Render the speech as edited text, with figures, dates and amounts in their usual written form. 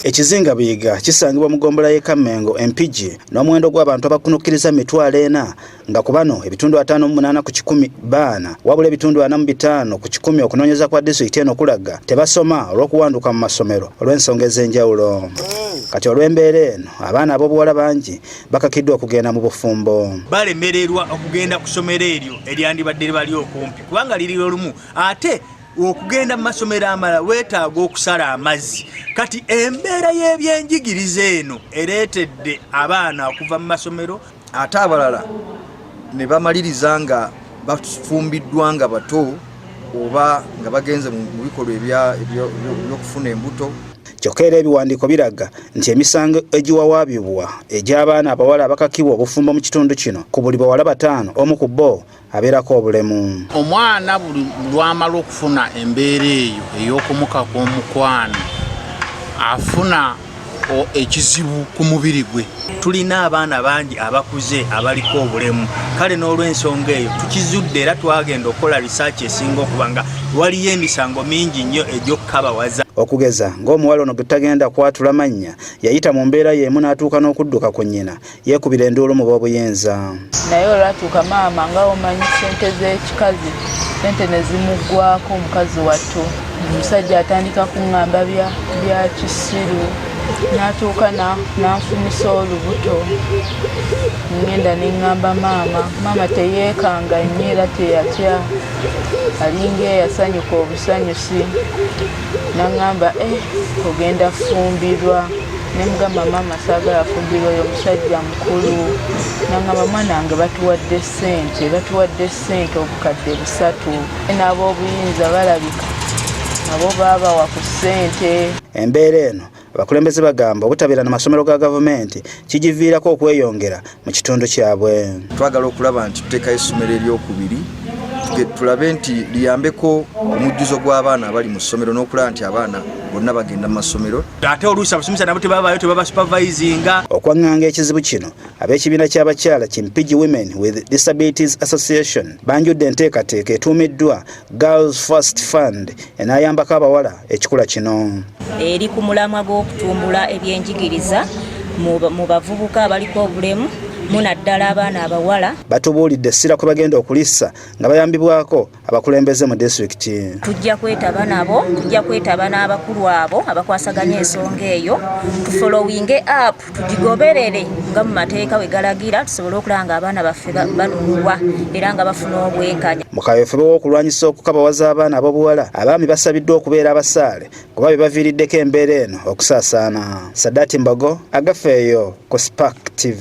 Ekizinga Biyiga kisangibwa mu ggombolola y'e Kamengo Empigi n'omuwendo gw'abantu abakunukkiriza 40 nga ku bano ebitundu 58 ku 100 baana wabula ebitundu 45 ku 100 okunoonyeza kwa disitulikiti eno kulaga tebasoma olw'okuwanduka mu masomero olw'ensonga ez'enjawulo. Kati olw'embeera eno abaana ab'obuwala bangi bakakiddwa okugenda mu bufumbo. Balemererwa okugenda ku ssomero eryo eryandibadde bali okumpi kubanga liri olumu ate okugenda mu masomero amala weetaaga okusala amazzi. Kati embeera y'ebyenjigiriza eno ereetedde abaana okuva mu masomero ate abalala ne bamaliriza nga bafumbiddwa nga bato oba nga bagenze mu bikolwa eby'okufuna embuto. Kyokka era ebiwandiiko biraga nti emisango egiwawaabibwa egy'abaana abawala abakakibwa obufumbo mu kitundu kino ku buli bawala 5 omu ku bo abeerako obulemu. Omwana buli lwamala okufuna embeera eyo ey'okumuka kw'omukwano afuna ekizibu ku mubiri gwe. Tulina abaana bangi abakuze abaliko obulemu, kale n'olw'ensonga eyo tukizudde era twagenda okukola risaaki esinga okuba nga waliyo emisango mingi nnyo egy'okukabawaza. Okugeza ng'omuwala ono getagenda kwatula mannya yayita mu mbeera y'emu n'atuuka n'okudduka ku nnyina yeekubira enduulu mu b'obuyinza. Naye olwatuuka maama nga omanyi ssente z'ekikazi ssente ne zimuggwako omukazi wattu. Omusajja atandika kuŋŋamba bya kisiru n'atuuka n'anfumisa olubuto. Ngenda ne ŋŋamba maama teyeekanga nnyo era teyatya alinga eyasanyuka obusanyusi. N'aŋŋamba ogenda fumbirwa. Ne mugamba maama saagala fumbirwa oyo omusajja mukulu. N'aŋŋamba mwana wange batuwadde ssente obukadde 3. N'ab'obuyinza balabika nabo baabawa ku ssente. Embeera eno abakulembeze bagamba obutabeera na masomero ga gavumenti kigiviirako okweyongera mu kitundu kyabwe. Twagala okulaba nti tuteekayo essomero eryokubiri tulabe nti liyambeko omujjuzo gw'abaana abali mu ssomero n'okulaba nti abaana bonna bagenda mu masomero. Ate oluusi abasomesa nabo tebabaayo tebaba supervisinga. Okwaŋŋanga ekizibu kino ab'ekibiina ky'abakyala Kimpigi Women with Disabilities Association banjudde enteekateeka etuumiddwa Girls First Fund enaayambako abawala ekikula kino. Eri ku mulamwa gw'okutumbula ebyenjigiriza mu bavubuka abaliko obulemu munaddala abaana abawala. Batubuulidde essira kwe bagenda okulissa nga bayambibwako abakulembeze mu disitulikiti. Tujja kwetaba n'abakulu abo abakwasaganya ensonga eyo tufolowinge up tugigoberere nga mu mateeka we galagira tusobole okulaba nga abaana baffe banunulwa era nga bafuna obwenkanya. Mu kaweefube w'okulwanyisa okukabawaza abaana ab'obuwala abaami basabiddwa okubeera abasaale kuba be baviiriddeko embeera eno okusaasaana. Saddati Mbogo, Agafeeyo ku Spark TV.